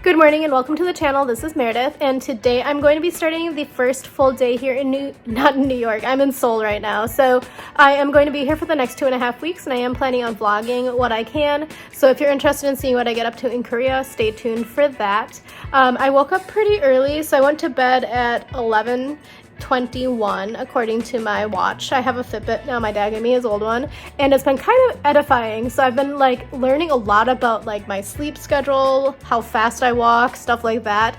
Good morning and welcome to the channel. This is Meredith, and today I'm going to be starting the first full day here in not in New York, I'm in Seoul right now. So I am going to be here for the next 2.5 weeks, and I am planning on vlogging what I can. So if you're interested in seeing what I get up to in Korea, stay tuned for that. I woke up pretty early, so I went to bed at 11:21 according to my watch. I have a Fitbit now, my dad gave me his old one, and it's been kind of edifying. So I've been like learning a lot about like my sleep schedule, how fast I walk, stuff like that,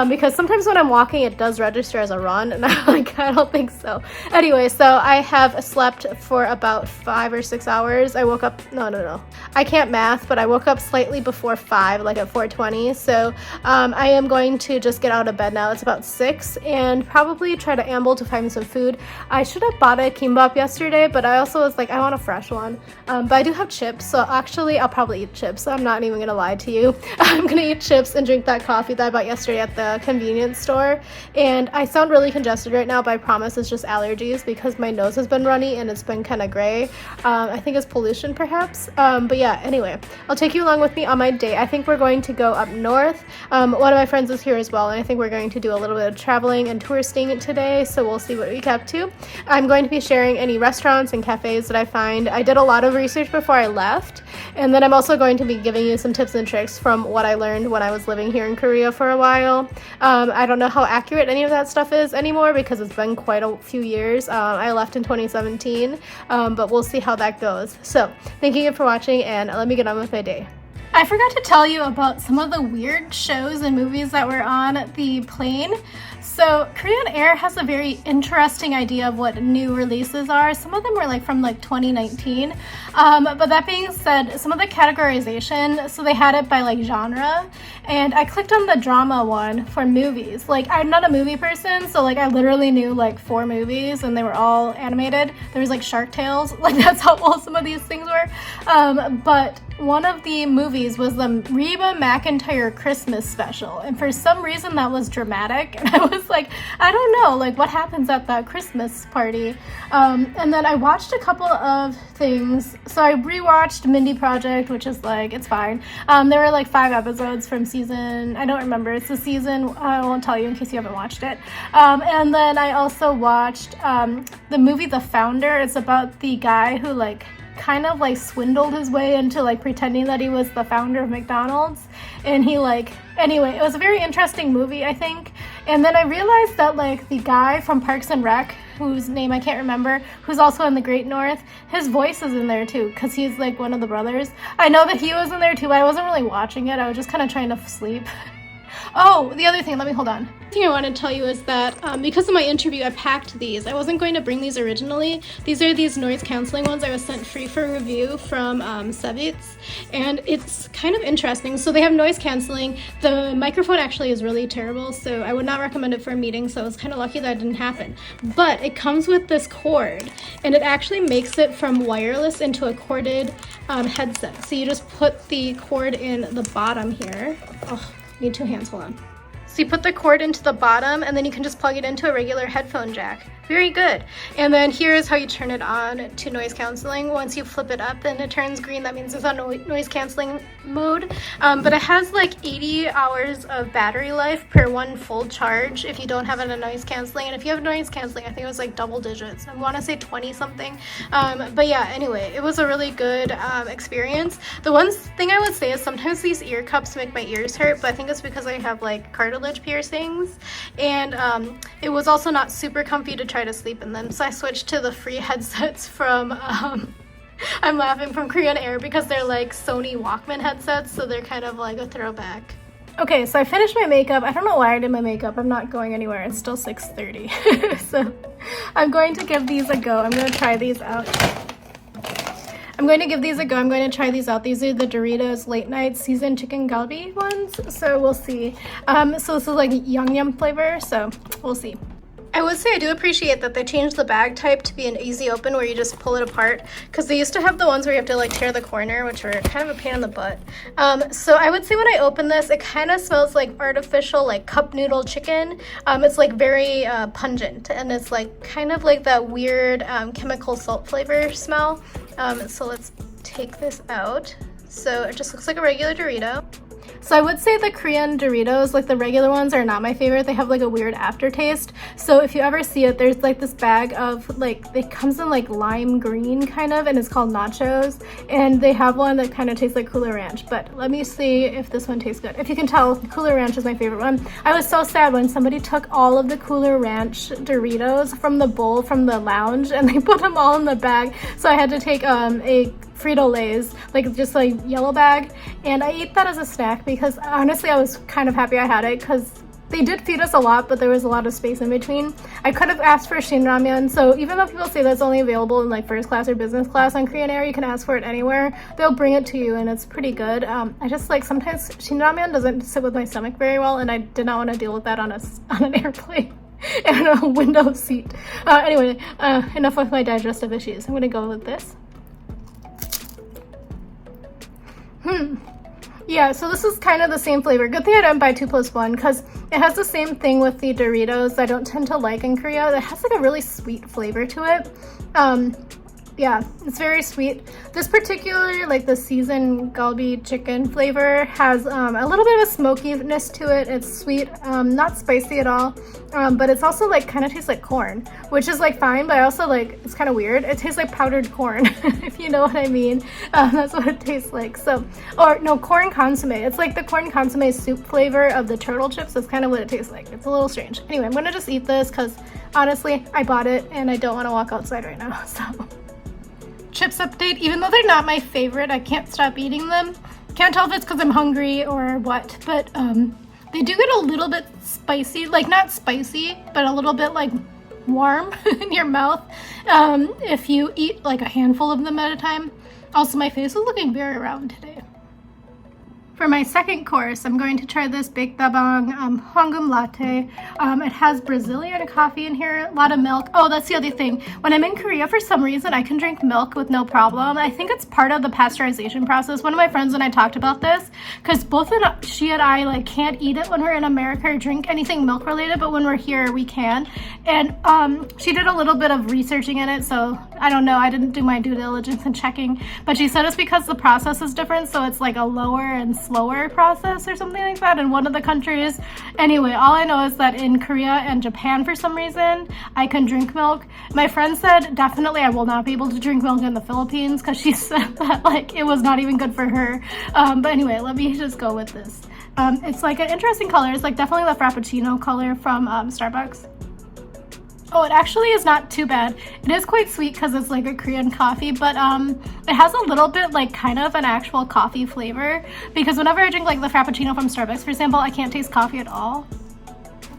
because sometimes when I'm walking it does register as a run, and I don't think so. Anyway, so I have slept for about 5 or 6 hours. I woke up, no, I can't math, but I woke up slightly before 5, like at 4:20. So I am going to just get out of bed now. It's about 6, and probably try to amble to find some food. I should have bought a kimbap yesterday, but I also was like, I want a fresh one. But I do have chips, so actually I'll probably eat chips. I'm not even gonna lie to you. I'm gonna eat chips and drink that coffee that I bought yesterday at the convenience store. And I sound really congested right now, but I promise it's just allergies because my nose has been runny and it's been kind of gray. I think it's pollution perhaps. But yeah, anyway, I'll take you along with me on my day. I think we're going to go up north. One of my friends is here as well, and I think we're going to do a little bit of traveling and touristing today, so we'll see what we get up to. I'm going to be sharing any restaurants and cafes that I find. I did a lot of research before I left, and then I'm also going to be giving you some tips and tricks from what I learned when I was living here in Korea for a while. I don't know how accurate any of that stuff is anymore because it's been quite a few years. I left in 2017, but we'll see how that goes. So thank you for watching, and let me get on with my day. I forgot to tell you about some of the weird shows and movies that were on the plane. So Korean Air has a very interesting idea of what new releases are. Some of them were like from like 2019. But that being said, some of the categorization, so they had it by like genre, and I clicked on the drama one for movies. Like, I'm not a movie person, so like I literally knew like 4 movies and they were all animated. There was like Shark Tales, like that's how old some of these things were. But one of the movies was the Reba McEntire Christmas special, and for some reason that was dramatic, and I was like, I don't know, like what happens at that Christmas party. And then I watched a couple of things. So I rewatched Mindy Project, which is like, it's fine. There were like 5 episodes from season, I don't remember, it's the season, I won't tell you in case you haven't watched it. And then I also watched the movie The Founder. It's about the guy who like kind of like swindled his way into like pretending that he was the founder of McDonald's, and he like, anyway, it was a very interesting movie, I think. And then I realized that like the guy from Parks and Rec, whose name I can't remember, who's also in the Great North, his voice is in there too, because he's like one of the brothers. I know that he was in there too, but I wasn't really watching it. I was just kind of trying to sleep. Oh, the other thing, let me hold on. The thing I want to tell you is that because of my interview, I packed these. I wasn't going to bring these originally. These are these noise canceling ones I was sent free for review from Sevitz, and it's kind of interesting. So they have noise canceling. The microphone actually is really terrible, so I would not recommend it for a meeting, so I was kind of lucky that didn't happen. But it comes with this cord, and it actually makes it from wireless into a corded headset. So you just put the cord in the bottom here. Oh, need 2 hands, hold on. So you put the cord into the bottom, and then you can just plug it into a regular headphone jack. Very good. And then here's how you turn it on to noise canceling. Once you flip it up, then it turns green. That means it's on noise canceling mode. But it has like 80 hours of battery life per one full charge if you don't have it on noise canceling. And if you have noise canceling, I think it was like double digits. I want to say 20 something. But yeah, anyway, it was a really good experience. The one thing I would say is sometimes these ear cups make my ears hurt, but I think it's because I have like cartilage piercings. And it was also not super comfy to try to sleep in them, so I switched to the free headsets from I'm laughing, from Korean Air, because they're like Sony Walkman headsets, so they're kind of like a throwback. Okay, so I finished my makeup. I don't know why I did my makeup. I'm not going anywhere. It's still 6:30. So I'm going to give these a go. I'm going to try these out. I'm going to give these a go. I'm going to try these out. These are the Doritos late night seasoned chicken galbi ones, so we'll see. So this is like Yum flavor, so we'll see. I would say I do appreciate that they changed the bag type to be an easy open where you just pull it apart, because they used to have the ones where you have to like tear the corner, which were kind of a pain in the butt. So I would say when I open this, it kind of smells like artificial like cup noodle chicken. It's like very pungent, and it's like kind of like that weird chemical salt flavor smell. So let's take this out. So it just looks like a regular Dorito. So I would say the Korean Doritos, like the regular ones, are not my favorite. They have like a weird aftertaste. So if you ever see it, there's like this bag of like, it comes in like lime green kind of, and it's called nachos. And they have one that kind of tastes like Cooler Ranch. But let me see if this one tastes good. If you can tell, Cooler Ranch is my favorite one. I was so sad when somebody took all of the Cooler Ranch Doritos from the bowl from the lounge and they put them all in the bag. So I had to take a Frito-Lay's, like just a yellow bag, and I ate that as a snack because honestly I was kind of happy I had it because they did feed us a lot, but there was a lot of space in between. I could have asked for Shin Ramyeon, so even though people say that's only available in like first class or business class on Korean Air, you can ask for it anywhere. They'll bring it to you and it's pretty good. I just like sometimes Shin Ramyeon doesn't sit with my stomach very well, and I did not want to deal with that on an airplane. And a window seat. Anyway, enough with my digestive issues. I'm gonna go with this. Yeah, so this is kind of the same flavor. Good thing I didn't buy 2+1 because it has the same thing with the Doritos I don't tend to like in Korea. It has like a really sweet flavor to it. Yeah, it's very sweet. This particular, like the seasoned galbi chicken flavor has a little bit of a smokiness to it. It's sweet, not spicy at all, but it's also like kind of tastes like corn, which is like fine, but I also like, it's kind of weird. It tastes like powdered corn, if you know what I mean. That's what it tastes like. So, or no, corn consomme. It's like the corn consomme soup flavor of the turtle chips. That's kind of what it tastes like. It's a little strange. Anyway, I'm gonna just eat this because honestly, I bought it and I don't want to walk outside right now, so. Chips update, even though they're not my favorite, I can't stop eating them. Can't tell if it's because I'm hungry or what, but they do get a little bit spicy, like not spicy, but a little bit like warm in your mouth if you eat like a handful of them at a time. Also, my face is looking very round today. For my second course, I'm going to try this baked dabang hwangum latte. It has Brazilian coffee in here, a lot of milk. Oh, that's the other thing. When I'm in Korea, for some reason, I can drink milk with no problem. I think it's part of the pasteurization process. One of my friends and I talked about this because both she and I like can't eat it when we're in America or drink anything milk related, but when we're here, we can. And she did a little bit of researching in it, so I don't know. I didn't do my due diligence in checking, but she said it's because the process is different, so it's like a lower and slower process or something like that in one of the countries. Anyway, all I know is that in Korea and Japan, for some reason, I can drink milk. My friend said definitely I will not be able to drink milk in the Philippines because she said that like it was not even good for her. But anyway, let me just go with this. It's like an interesting color. It's like definitely the Frappuccino color from Starbucks. Oh, it actually is not too bad. It is quite sweet because it's like a Korean coffee, but it has a little bit like kind of an actual coffee flavor because whenever I drink like the Frappuccino from Starbucks, for example, I can't taste coffee at all.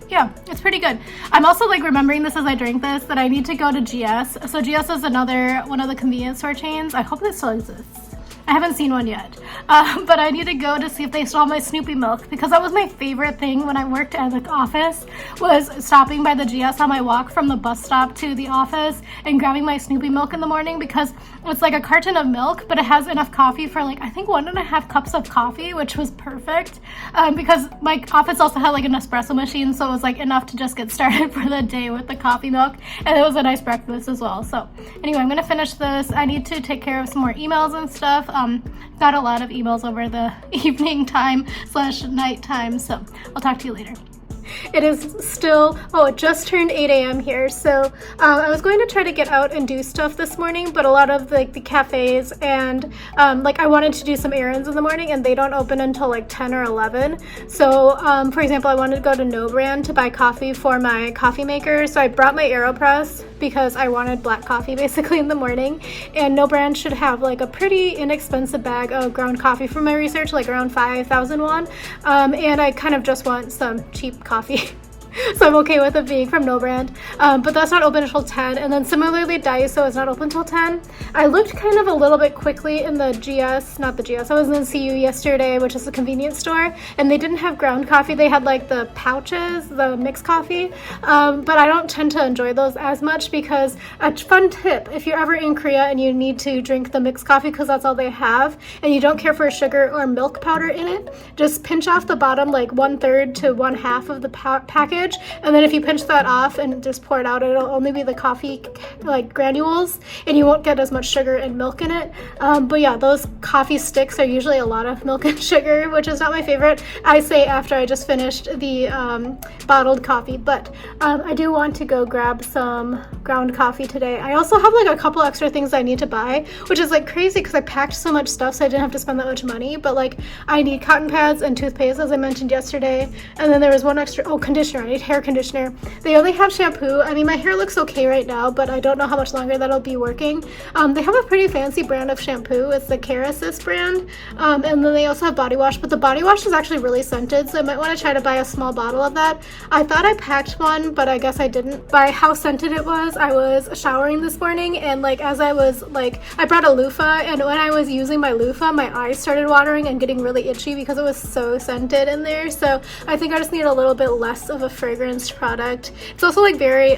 Yeah, it's pretty good. I'm also like remembering this as I drink this that I need to go to GS. So GS is another one of the convenience store chains. I hope this still exists. I haven't seen one yet, but I need to go to see if they still have my Snoopy milk because that was my favorite thing when I worked at the office, was stopping by the GS on my walk from the bus stop to the office and grabbing my Snoopy milk in the morning because it's like a carton of milk, but it has enough coffee for like, I think 1.5 cups of coffee, which was perfect because my office also had like an espresso machine, so it was like enough to just get started for the day with the coffee milk, and it was a nice breakfast as well. So anyway, I'm gonna finish this. I need to take care of some more emails and stuff. Got a lot of emails over the evening time / night time, so I'll talk to you later. It is still, oh, it just turned 8 a.m. here, so I was going to try to get out and do stuff this morning, but a lot of like the cafes and like I wanted to do some errands in the morning and they don't open until like 10 or 11. So for example, I wanted to go to No Brand to buy coffee for my coffee maker, so I brought my AeroPress because I wanted black coffee basically in the morning, and No Brand should have like a pretty inexpensive bag of ground coffee from my research, like around 5,000 won, and I kind of just want some cheap coffee. So I'm okay with it being from No Brand, but that's not open until 10, and then similarly Daiso is not open until 10. I looked kind of a little bit quickly in the GS, not the GS, I was in CU yesterday, which is a convenience store, and they didn't have ground coffee. They had like the pouches, the mixed coffee, but I don't tend to enjoy those as much because a fun tip, if you're ever in Korea and you need to drink the mixed coffee because that's all they have, and you don't care for sugar or milk powder in it, just pinch off the bottom like 1/3 to 1/2 of the packet package, and then if you pinch that off and just pour it out, it'll only be the coffee like granules, and you won't get as much sugar and milk in it. But yeah, those coffee sticks are usually a lot of milk and sugar, which is not my favorite. I say after I just finished the bottled coffee, but I do want to go grab some ground coffee today. I also have like a couple extra things I need to buy, which is like crazy because I packed so much stuff so I didn't have to spend that much money. But like I need cotton pads and toothpaste, as I mentioned yesterday, and then there was one extra, oh, conditioner. I need hair conditioner. They only have shampoo. I mean, my hair looks okay right now, but I don't know how much longer that'll be working. They have a pretty fancy brand of shampoo. It's the Care Assist brand, and then they also have body wash, but the body wash is actually really scented, so I might want to try to buy a small bottle of that. I thought I packed one, but I guess I didn't. By how scented it was, I was showering this morning, and like as I was like, I brought a loofah, and when I was using my loofah, my eyes started watering and getting really itchy because it was so scented in there. So I think I just need a little bit less of a fragranced product. It's also like very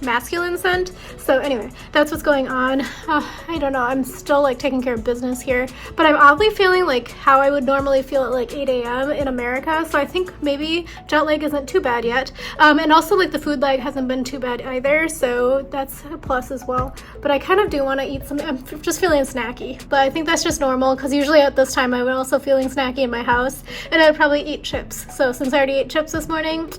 masculine scent. So anyway, that's what's going on. I don't know, I'm still like taking care of business here, but I'm oddly feeling like how I would normally feel at like 8 a.m. in America. So I think maybe jet lag isn't too bad yet. And also like the food lag hasn't been too bad either, so that's a plus as well. But I kind of do want to eat some, I'm just feeling snacky, but I think that's just normal because usually at this time I would also feeling snacky in my house, and I'd probably eat chips. So since I already ate chips this morning,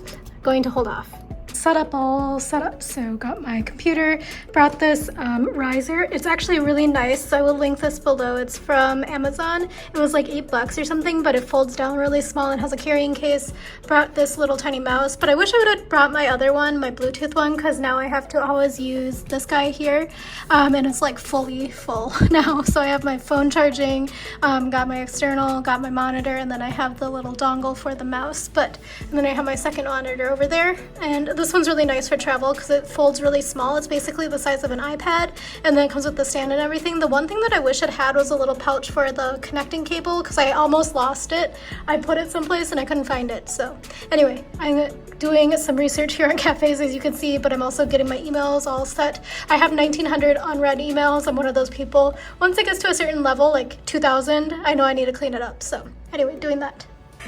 going to hold off. Setup all set up, so got my computer, brought this riser. It's actually really nice, so I will link this below. It's from Amazon. It was like $8 or something, but it folds down really small and has a carrying case. Brought this little tiny mouse, but I wish I would have brought my other one, my Bluetooth one, because now I have to always use this guy here, and it's like fully full now. So I have my phone charging, got my external, got my monitor, and then I have the little dongle for the mouse. And then I have my second monitor over there, and this one's really nice for travel because it folds really small. It's basically the size of an iPad, and then it comes with the stand and everything. The one thing that I wish it had was a little pouch for the connecting cable, because I almost lost it. I put it someplace and I couldn't find it. So anyway, I'm doing some research here on cafes, as you can see, but I'm also getting my emails all set. I have 1,900 unread emails. I'm one of those people. Once it gets to a certain level, like 2,000, I know I need to clean it up. So anyway, doing that.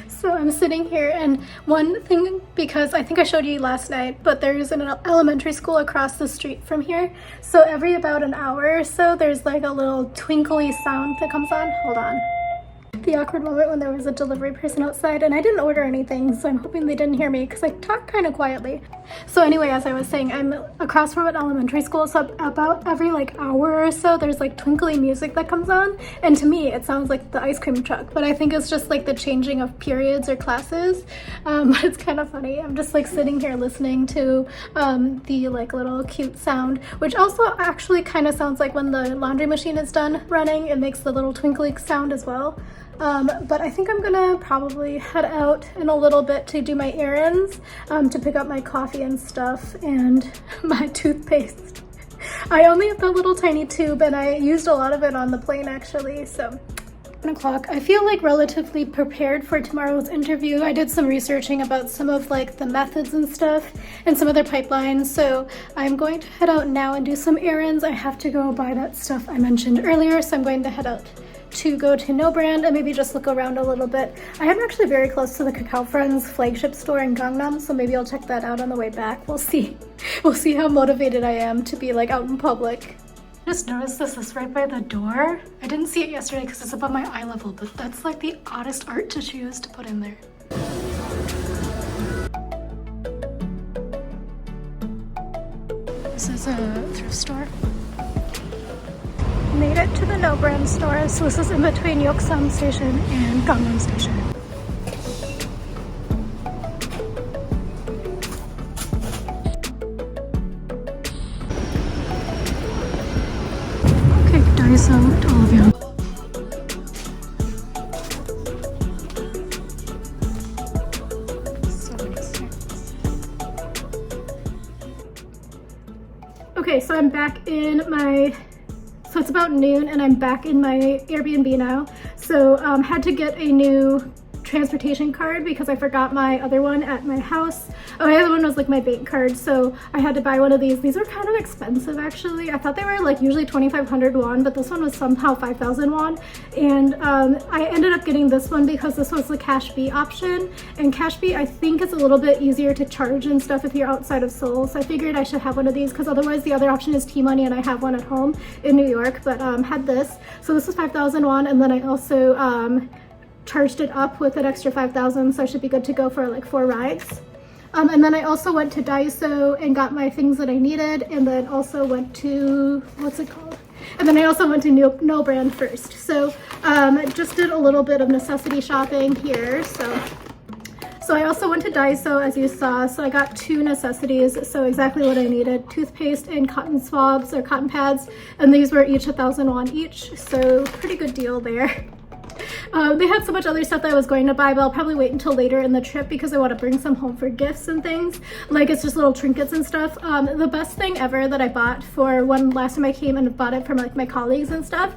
So I'm sitting here, and one thing, because I think I showed you last night, but there's an elementary school across the street from here. So every about an hour or so, there's like a little twinkly sound that comes on. Hold on. The awkward moment when there was a delivery person outside, and I didn't order anything, so I'm hoping they didn't hear me because I talk kind of quietly. So anyway, as I was saying, I'm across from an elementary school, so about every like hour or so there's like twinkly music that comes on, and to me it sounds like the ice cream truck, but I think it's just like the changing of periods or classes. But it's kind of funny. I'm just like sitting here listening to the like little cute sound, which also actually kind of sounds like when the laundry machine is done running, it makes the little twinkly sound as well. But I think I'm gonna probably head out in a little bit to do my errands, to pick up my coffee and stuff and my toothpaste. I only have that little tiny tube, and I used a lot of it on the plane actually. So 1 o'clock. I feel like relatively prepared for tomorrow's interview. I did some researching about some of like the methods and stuff and some other pipelines. So I'm going to head out now and do some errands. I have to go buy that stuff I mentioned earlier, so I'm going to head out to go to No Brand and maybe just look around a little bit. I am actually very close to the Kakao Friends flagship store in Gangnam, so maybe I'll check that out on the way back. We'll see. We'll see how motivated I am to be like out in public. I just noticed this is right by the door. I didn't see it yesterday because it's above my eye level, but that's like the oddest art to choose to put in there. This is a thrift store. Made it to the No Brand store, so this is in between Yeoksam Station and Gangnam Station. Okay, Daiso to all of you. Okay, so I'm back in my, so it's about noon and I'm back in my Airbnb now. So had to get a new transportation card because I forgot my other one at my house. Oh, my other one was like my bank card, so I had to buy one of these. These were kind of expensive actually. I thought they were like usually 2,500 won, but this one was somehow 5,000 won. And I ended up getting this one because this was the Cash B option, and Cash B I think is a little bit easier to charge and stuff if you're outside of Seoul. So I figured I should have one of these because otherwise the other option is T-Money, and I have one at home in New York, but had this. So this was 5,000 won, and then I also charged it up with an extra 5,000, so I should be good to go for like 4 rides. And then I also went to Daiso and got my things that I needed, and then also went to, what's it called? And then I also went to No Brand first. So just did a little bit of necessity shopping here. So I also went to Daiso, as you saw. So I got 2 necessities, so exactly what I needed: toothpaste and cotton swabs or cotton pads, and these were each 1,000 won each, so pretty good deal there. They had so much other stuff that I was going to buy, but I'll probably wait until later in the trip because I want to bring some home for gifts and things. Like, it's just little trinkets and stuff. The best thing ever that I bought for when last time I came and bought it from like my colleagues and stuff,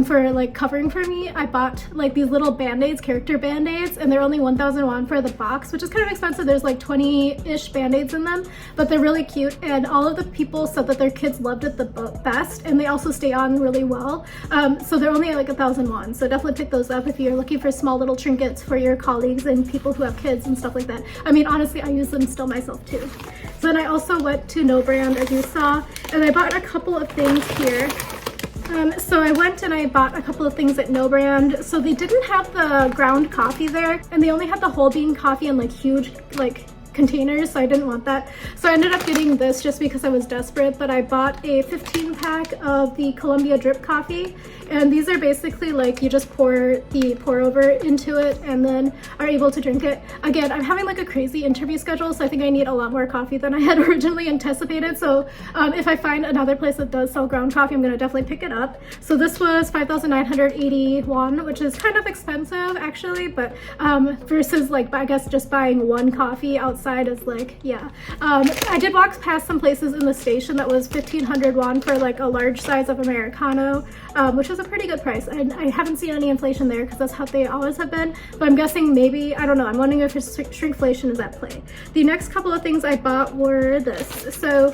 for like covering for me, I bought like these little band-aids, character band-aids, and they're only 1,000 won for the box, which is kind of expensive. There's like 20-ish band-aids in them, but they're really cute, and all of the people said that their kids loved it the best, and they also stay on really well. So they're only like 1,000 won, so definitely pick those up if you're looking for small little trinkets for your colleagues and people who have kids and stuff like that. I mean, honestly, I use them still myself too. So then I also went to No Brand, as you saw, and I bought a couple of things here. So I went and I bought a couple of things at No Brand. So they didn't have the ground coffee there, and they only had the whole bean coffee in like huge like containers, so I didn't want that. So I ended up getting this just because I was desperate, but I bought a 15-pack of the Columbia drip coffee, and these are basically like you just pour the pour over into it and then are able to drink it. Again, I'm having like a crazy interview schedule, so I think I need a lot more coffee than I had originally anticipated. So if I find another place that does sell ground coffee, I'm gonna definitely pick it up. So this was 5,980 won, which is kind of expensive actually, but versus like I guess just buying one coffee outside is like, yeah. I did walk past some places in the station that was 1,500 won for like a large size of Americano, which is a pretty good price. And I haven't seen any inflation there because that's how they always have been, but I'm guessing maybe, I don't know, I'm wondering if shrinkflation is at play. The next couple of things I bought were this. So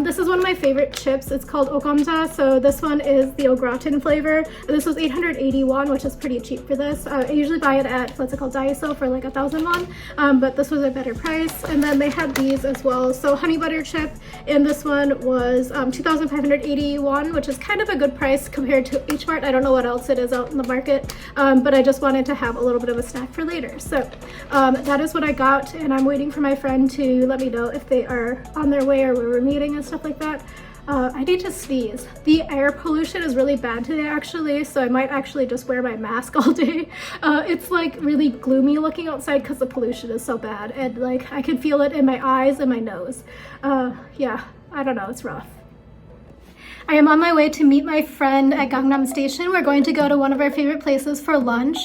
this is one of my favorite chips. It's called ogamja. So this one is the au gratin flavor. This was 880 won, which is pretty cheap for this. I usually buy it at, what's it called, Daiso for like 1,000 won, but this was a better price. And then they had these as well. So honey butter chip, and this one was 2,580 won, which is kind of a good price compared to H Mart. I don't know what else it is out in the market, but I just wanted to have a little bit of a snack for later. So that is what I got, and I'm waiting for my friend to let me know if they are on their way or where we're meeting and stuff like that. I need to sneeze. The air pollution is really bad today actually, so I might actually just wear my mask all day. It's like really gloomy looking outside because the pollution is so bad, and like I can feel it in my eyes and my nose. Yeah, I don't know, it's rough. I am on my way to meet my friend at Gangnam Station. We're going to go to one of our favorite places for lunch.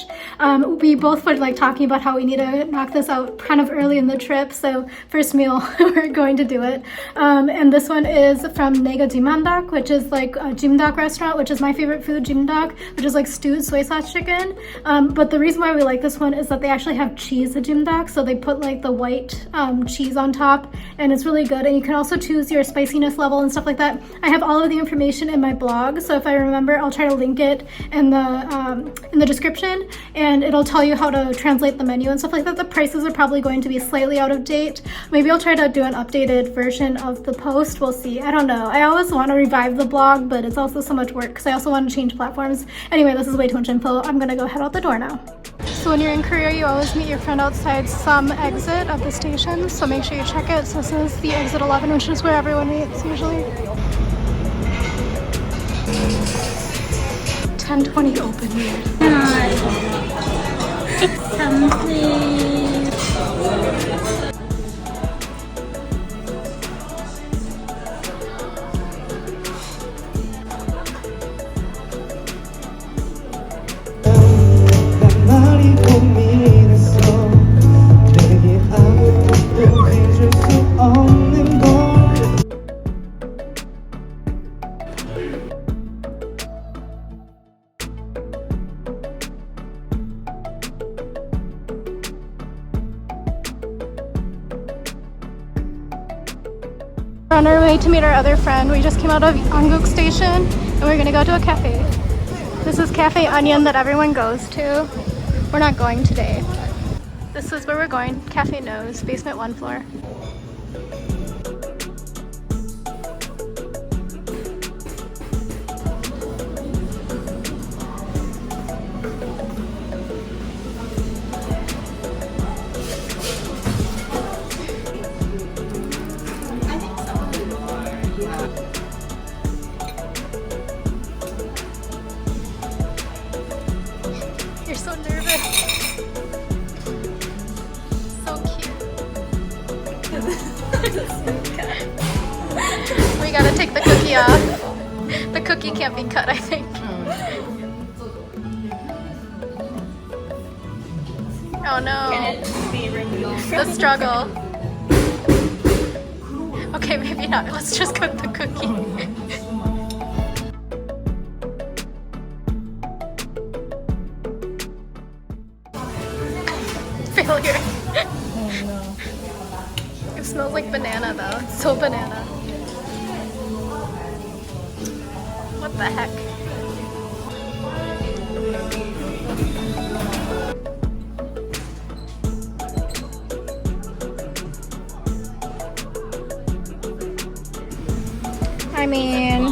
We both were like talking about how we need to knock this out kind of early in the trip, so first meal, we're going to do it. And this one is from jjimdak, which is like a jjimdak restaurant, which is my favorite food, jjimdak, which is like stewed soy sauce chicken. But the reason why we like this one is that they actually have cheese jjimdak, so they put like the white cheese on top, and it's really good. And you can also choose your spiciness level and stuff like that. I have all of the information in my blog, so if I remember, I'll try to link it in the description, and it'll tell you how to translate the menu and stuff like that. The prices are probably going to be slightly out of date. Maybe I'll try to do an updated version of the post. We'll see. I don't know. I always want to revive the blog, but it's also so much work because I also want to change platforms. Anyway, this is way too much info. I'm gonna go head out the door now. So when you're in Korea, you always meet your friend outside some exit of the station, so make sure you check it. So this is the exit 11, which is where everyone meets usually. 10:20 open here. Something. We're on our way to meet our other friend. We just came out of Anguk station and we're gonna go to a cafe. This is Cafe Onion that everyone goes to. We're not going today. This is where we're going, Cafe Nose, basement 1 floor. You're so nervous. So cute. We gotta take the cookie off. The cookie can't be cut, I think. Oh no. Can it be removed? The struggle. Okay, maybe not. Let's just cut the cookie. Failure. Oh no. It smells like banana though. It's so banana. What the heck? I mean,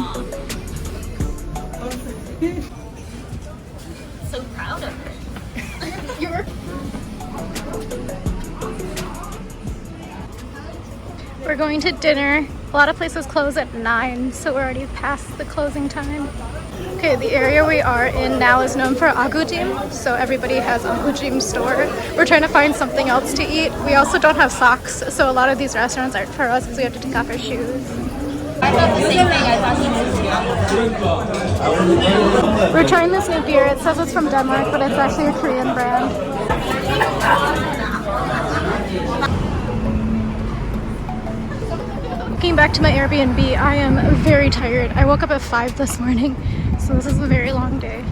So proud of her. you're. We're going to dinner. A lot of places close at 9, so we're already past the closing time. Okay, the area we are in now is known for agujim, so everybody has an agujim store. We're trying to find something else to eat. We also don't have socks, so a lot of these restaurants aren't for us because we have to take off our shoes. I thought the same thing. I thought We're trying this new beer. It says it's from Denmark, but it's actually a Korean brand. Looking back to my Airbnb, I am very tired. I woke up at 5 this morning, so this is a very long day.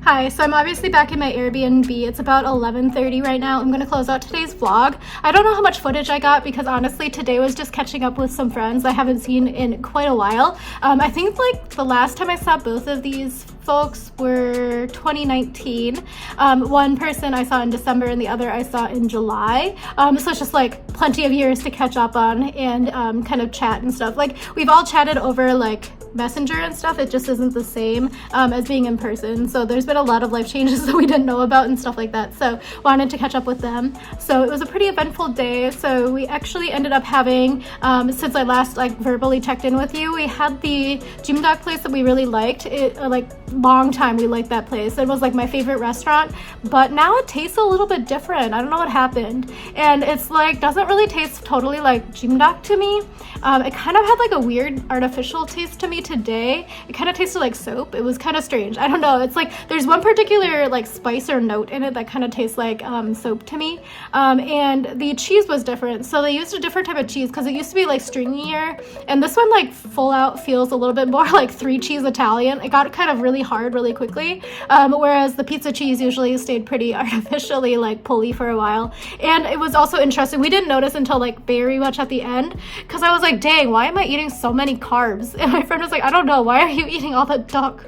Hi, so I'm obviously back in my Airbnb. It's about 11:30 right now. I'm going to close out today's vlog. I don't know how much footage I got because honestly today was just catching up with some friends I haven't seen in quite a while. I think like the last time I saw both of these folks were 2019. One person I saw in December and the other I saw in July. So it's just like plenty of years to catch up on and kind of chat and stuff. Like we've all chatted over like Messenger and stuff. It just isn't the same as being in person. So there's been a lot of life changes that we didn't know about and stuff like that. So wanted to catch up with them. So it was a pretty eventful day. So we actually ended up having, since I last like verbally checked in with you, we had the jjimdak place that we really liked. It like long time we liked that place. It was like my favorite restaurant, but now it tastes a little bit different. I don't know what happened. And it's like, doesn't really taste totally like jjimdak to me. It kind of had like a weird artificial taste to me today. It kind of tasted like soap. It was kind of strange. I don't know. It's like there's one particular like spice or note in it that kind of tastes like soap to me. And the cheese was different. So they used a different type of cheese because it used to be like stringier. And this one like full out feels a little bit more like 3 cheese Italian. It got kind of really hard really quickly. Whereas the pizza cheese usually stayed pretty artificially like pulley for a while. And it was also interesting. We didn't notice until like very much at the end because I was like, dang, why am I eating so many carbs? And my friend was like, I don't know, why are you eating all the duck?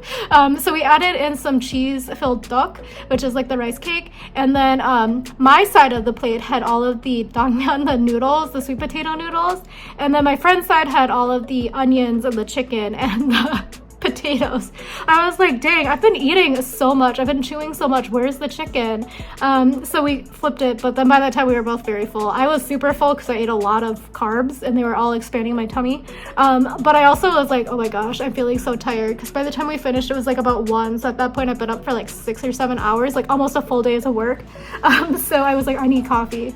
So we added in some cheese-filled duck, which is like the rice cake, and then my side of the plate had all of the dangmyeon, the noodles, the sweet potato noodles, and then my friend's side had all of the onions and the chicken and the potatoes. I was like, dang, I've been eating so much. I've been chewing so much. Where's the chicken? So we flipped it, but then by that time we were both very full. I was super full because I ate a lot of carbs and they were all expanding my tummy. But I also was like, oh my gosh, I'm feeling so tired because by the time we finished, it was like about 1. So at that point, I've been up for like 6 or 7 hours, like almost a full day's of work. So I was like, I need coffee.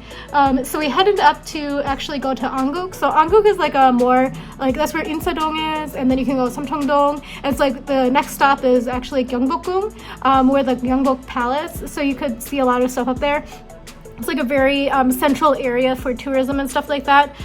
So we headed up to actually go to Anguk. So Anguk is like a more, like that's where Insadong is, and then you can go Samcheongdong. It's like the next stop is actually Gyeongbokgung, where the Gyeongbok Palace. So you could see a lot of stuff up there. It's like a very central area for tourism and stuff like that.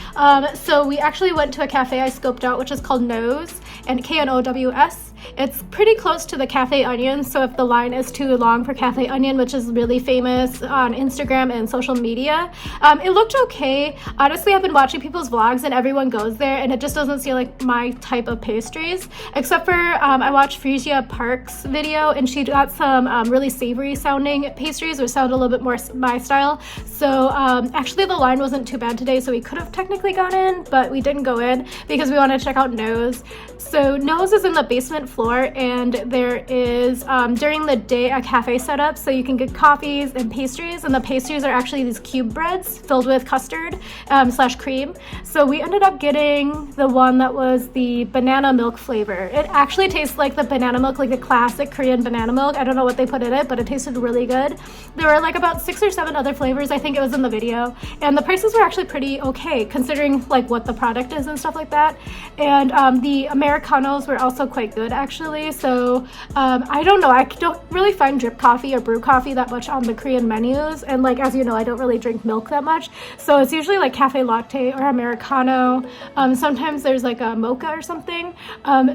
So we actually went to a cafe I scoped out, which is called Nose, and Knows. It's pretty close to the Cafe Onion, so if the line is too long for Cafe Onion, which is really famous on Instagram and social media, it looked okay. Honestly, I've been watching people's vlogs and everyone goes there and it just doesn't seem like my type of pastries, except for I watched Frisia Park's video and she got some really savory sounding pastries, which sound a little bit more my style. So actually the line wasn't too bad today, so we could have technically gone in, but we didn't go in because we wanted to check out Nose. So Nose is in the basement floor, and there is during the day a cafe set up, so you can get coffees and pastries, and the pastries are actually these cube breads filled with custard slash cream. So we ended up getting the one that was the banana milk flavor. It actually tastes like the banana milk, like the classic Korean banana milk. I don't know what they put in it, but it tasted really good. There were like about 6 or 7 other flavors, I think it was in the video, and the prices were actually pretty okay considering like what the product is and stuff like that. And the Americanos were also quite good actually. So I don't know, I don't really find drip coffee or brew coffee that much on the Korean menus, and like as you know, I don't really drink milk that much, so it's usually like cafe latte or Americano. Sometimes there's like a mocha or something.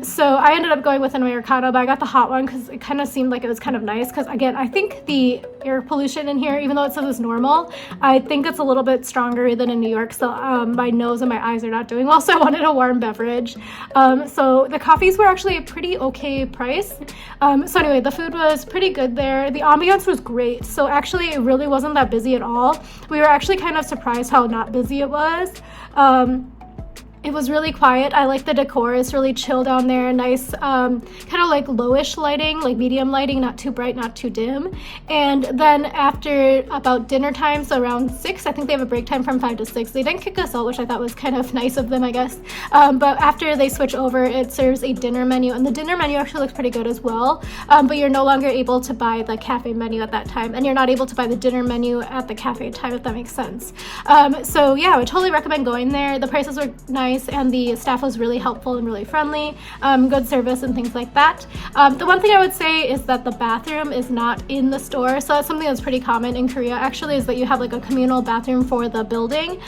So I ended up going with an Americano, but I got the hot one because it kind of seemed like it was kind of nice, because again, I think the air pollution in here, even though it says it's normal, I think it's a little bit stronger than in New York, so my nose and my eyes are not doing well, so I wanted a warm beverage. So the coffees were actually a pretty okay price. So anyway, the food was pretty good there. The ambiance was great, so actually it really wasn't that busy at all. We were actually kind of surprised how not busy it was. It was really quiet. I like the decor. It's really chill down there. Nice, kind of like lowish lighting, like medium lighting, not too bright, not too dim. And then after about dinner time, so around 6, I think they have a break time from 5 to 6. They didn't kick us out, which I thought was kind of nice of them, I guess. But after they switch over, it serves a dinner menu, and the dinner menu actually looks pretty good as well. But you're no longer able to buy the cafe menu at that time, and you're not able to buy the dinner menu at the cafe time, if that makes sense. So yeah, I would totally recommend going there. The prices were nice, and the staff was really helpful and really friendly, good service and things like that. The one thing I would say is that the bathroom is not in the store, so that's something that's pretty common in Korea actually, is that you have like a communal bathroom for the building.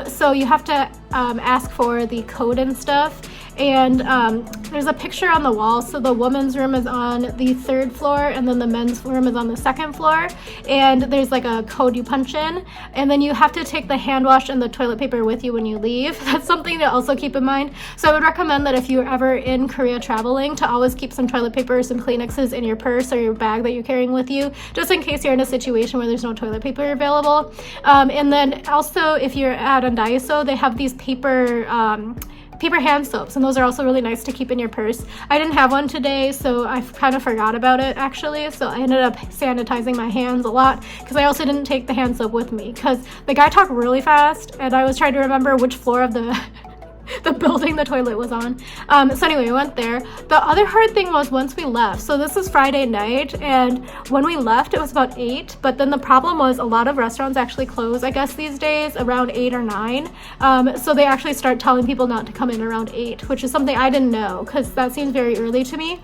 So you have to ask for the code and stuff, and there's a picture on the wall, so the women's room is on the 3rd floor and then the men's room is on the 2nd floor, and there's like a code you punch in, and then you have to take the hand wash and the toilet paper with you when you leave. That's something to also keep in mind. So I would recommend that if you're ever in Korea traveling, to always keep some toilet paper, some Kleenexes in your purse or your bag that you're carrying with you, just in case you're in a situation where there's no toilet paper available. And then also if you're at Daiso, they have these paper hand soaps, and those are also really nice to keep in your purse. I didn't have one today, so I kind of forgot about it actually, so I ended up sanitizing my hands a lot, because I also didn't take the hand soap with me because the guy talked really fast and I was trying to remember which floor of the building the toilet was on. So anyway, we went there. The other hard thing was once we left, so this is Friday night, and when we left it was about 8, but then the problem was a lot of restaurants actually close, I guess these days, around 8 or 9. So they actually start telling people not to come in around 8, which is something I didn't know, because that seems very early to me.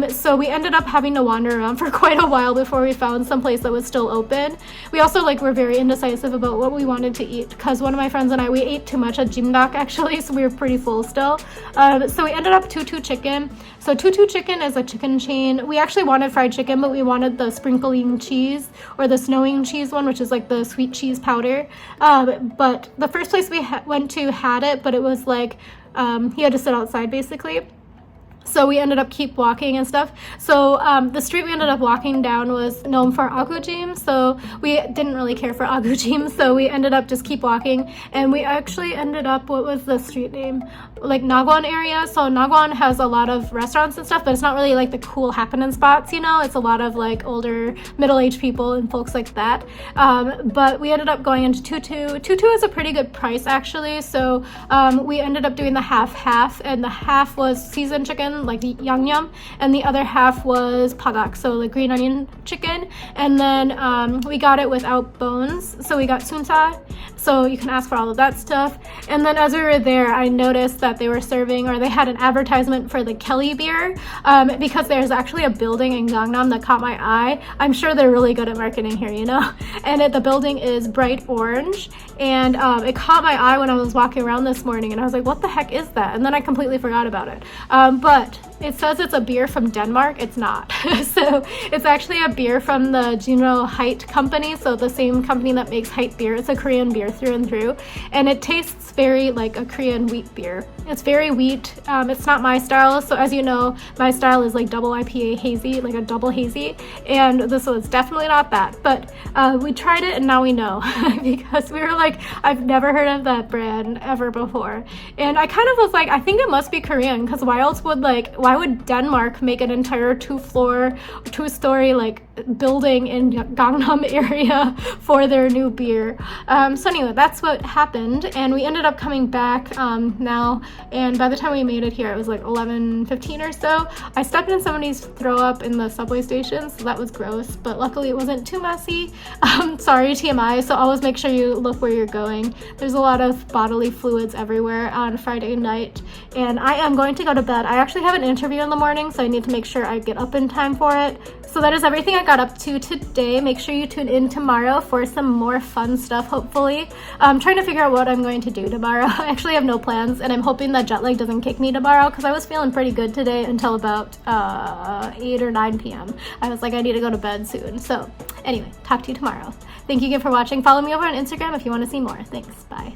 So we ended up having to wander around for quite a while before we found some place that was still open. We also were very indecisive about what we wanted to eat, because one of my friends and I, we ate too much at jjimdak actually, so we were pretty full still. So we ended up Tutu Chicken. So Tutu Chicken is a chicken chain. We actually wanted fried chicken, but we wanted the sprinkling cheese or the snowing cheese one, which is like the sweet cheese powder. But the first place we went to had it, but it was like he had to sit outside basically. So we ended up keep walking and stuff. So the street we ended up walking down was known for agujim, so we didn't really care for agujim, so we ended up just keep walking, and we actually ended up, what was the street name? Like Nagwon area. So Nagwon has a lot of restaurants and stuff, but it's not really like the cool happening spots, you know? It's a lot of like older middle-aged people and folks like that. But we ended up going into Tutu. Tutu is a pretty good price actually, so we ended up doing the half, and the half was seasoned chicken, like the yangnyeom, and the other half was padak, so the green onion chicken. And then we got it without bones, so we got sunsa. so you can ask for all of that stuff. And then as we were there, I noticed that they were serving, or they had an advertisement for the Kelly beer, because there's actually a building in Gangnam that caught my eye. I'm sure they're really good at marketing here, you know? And the building is bright orange, and it caught my eye when I was walking around this morning, and I was like, what the heck is that? And then I completely forgot about it. But it says it's a beer from Denmark. It's not. So it's actually a beer from the Height company, so the same company that makes Height beer. It's a Korean beer through and through, and it tastes very like a Korean wheat beer. It's very wheat. It's not my style, so as you know, my style is like double IPA hazy, like a double hazy, and this was definitely not that. But we tried it, and now we know because we were like, I've never heard of that brand ever before, and I kind of was like, I think it must be Korean, because why would Denmark make an entire two-story like building in Gangnam area for their new beer? So anyway, that's what happened, and we ended up coming back now, and by the time we made it here, it was like 11:15 or so. I stepped in somebody's throw up in the subway station, so that was gross, but luckily it wasn't too messy. Sorry, TMI, so always make sure you look where you're going. There's a lot of bodily fluids everywhere on Friday night, and I am going to go to bed. I actually have an interview in the morning, so I need to make sure I get up in time for it. So that is everything I got up to today. Make sure you tune in tomorrow for some more fun stuff, hopefully. I'm trying to figure out what I'm going to do tomorrow. I actually have no plans, and I'm hoping that jet lag doesn't kick me tomorrow, because I was feeling pretty good today until about 8 or 9 p.m. I was like, I need to go to bed soon. So anyway, talk to you tomorrow. Thank you again for watching. Follow me over on Instagram if you want to see more. Thanks. Bye.